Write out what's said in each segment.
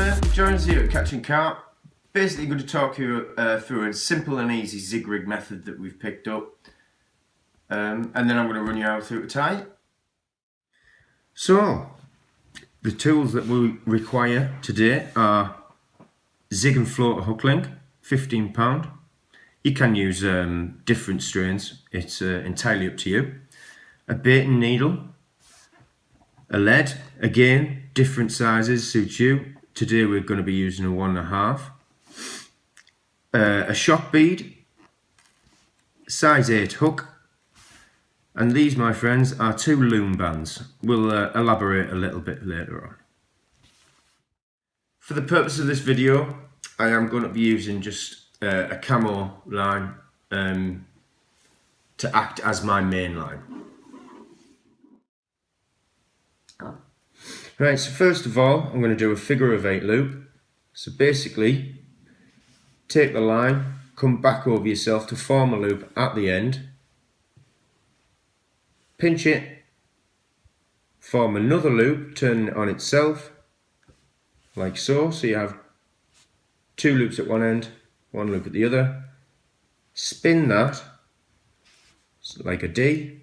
gentlemen, joins you at Catchin Carp. Basically going to talk you through a simple and easy Zig Rig method that we've picked up. And then I'm going to run you out through to tie it. So, the tools that we require today are Zig and Floater hook link, £15. You can use different strains, it's entirely up to you. A baiting needle, a lead, again, different sizes, suits you. Today we're going to be using a 1.5. A shock bead, size 8 hook, and these, my friends, are 2 loom bands. We'll elaborate a little bit later on. For the purpose of this video, I am going to be using just a camo line to act as my main line. Right, so first of all, I'm going to do a figure of 8 loop. So basically, take the line, come back over yourself to form a loop at the end, pinch it, form another loop, turn it on itself, like so. So you have 2 loops at one end, 1 loop at the other. Spin that, like a D.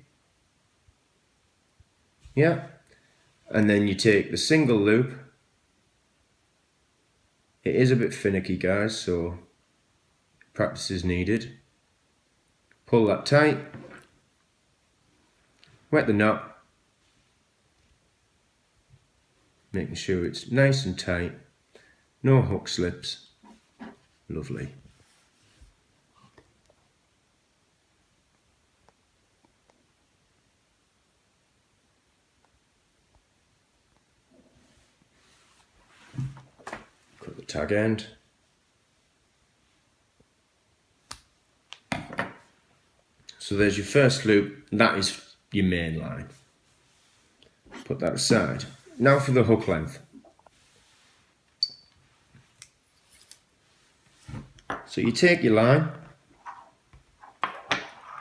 Yeah. And then you take the single loop. It is a bit finicky, guys, so practice is needed. Pull that tight. Wet the knot. Making sure it's nice and tight. No hook slips. Lovely. Cut the tag end. So there's your first loop. That is your main line. Put that aside. Now for the hook length. So you take your line,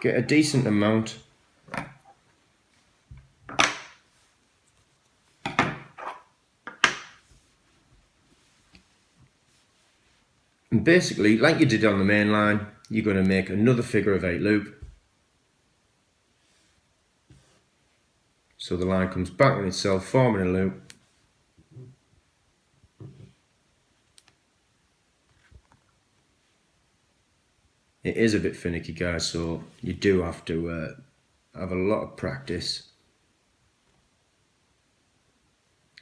get a decent amount, and basically, like you did on the main line, you're going to make another figure of 8 loop. So the line comes back on itself, forming a loop. It is a bit finicky, guys, so you do have to have a lot of practice.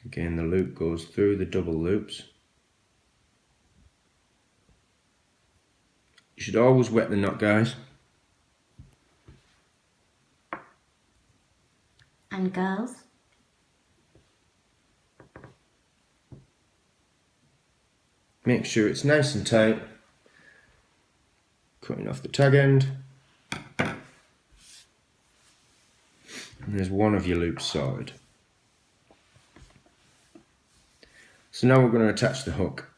Again, the loop goes through the double loops. You should always wet the knot, guys. And girls? Make sure it's nice and tight. Cutting off the tag end. And there's one of your loops sorted. So now we're going to attach the hook.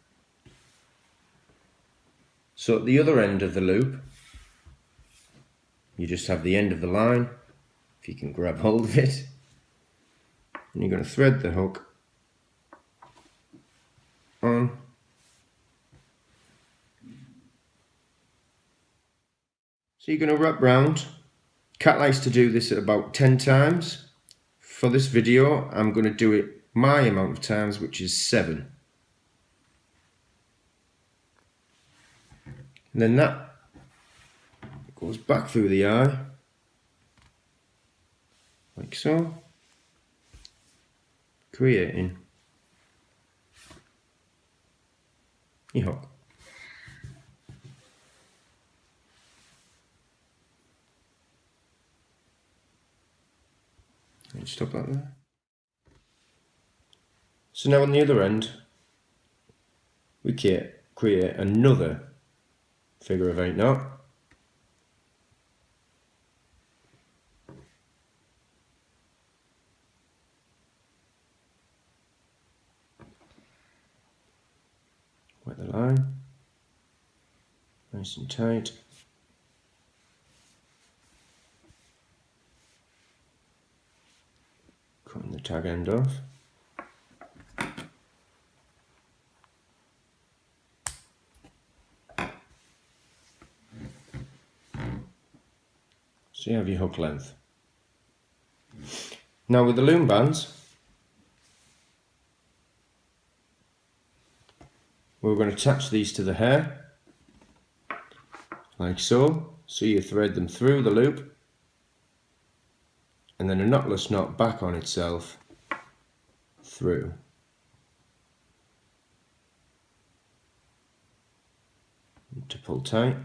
So at the other end of the loop, you just have the end of the line, if you can grab hold of it. And you're going to thread the hook on. So you're going to wrap round. Cat likes to do this at about 10 times. For this video, I'm going to do it my amount of times, which is 7. And then that goes back through the eye, like so, creating your hook. Stop that there. So now on the other end, we create another figure of 8 knot. Wet the line, nice and tight. Cutting the tag end off. So you have your hook length. Now with the loom bands, we're going to attach these to the hair, like so. So you thread them through the loop, and then a knotless knot back on itself through. To pull tight.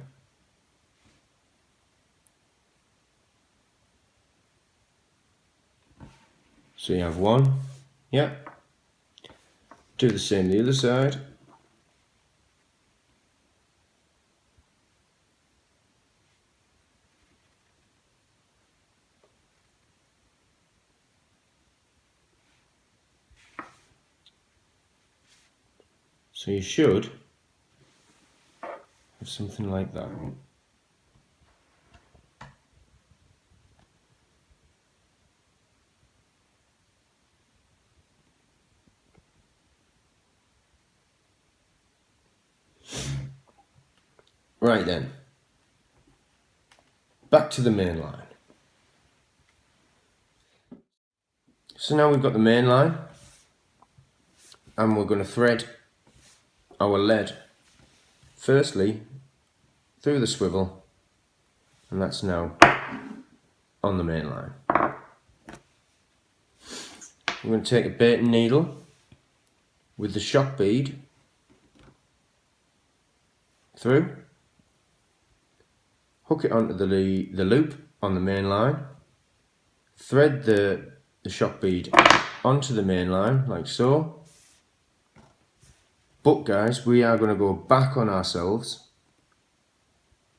So you have one, yeah. Do the same the other side. So you should have something like that. Right then, back to the main line. So now we've got the main line, and we're going to thread our lead firstly through the swivel, and that's now on the main line. We're going to take a baiting needle with the shock bead through, hook it onto the loop on the main line, thread the shock bead onto the main line like so. But guys, we are going to go back on ourselves,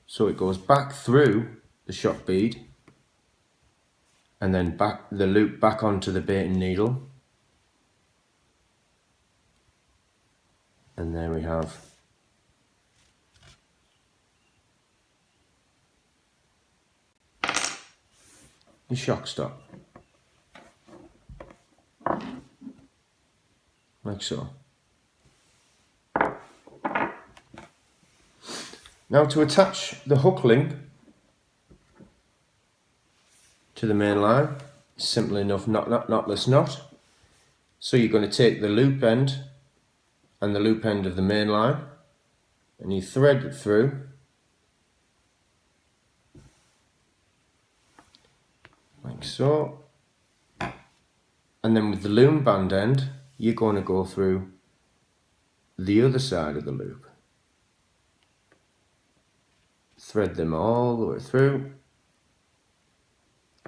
so it goes back through the shock bead and then back the loop back onto the baiting needle, and there we have the shock stop, like so. Now to attach the hook link to the main line, simple enough, knotless knot. So you're going to take the loop end and the loop end of the main line, and you thread it through, like so, and then with the loom band end you're going to go through the other side of the loop, thread them all the way through.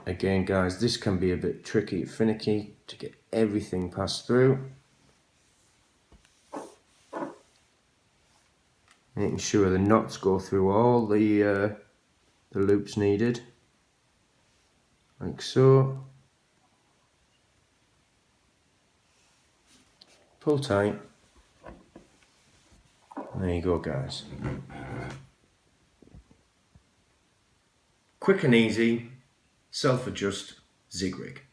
Again guys, this can be a bit tricky, finicky to get everything passed through. Making sure the knots go through all the loops needed, like so. Pull tight. And there you go guys. Quick and easy, self-adjust Zig Rig.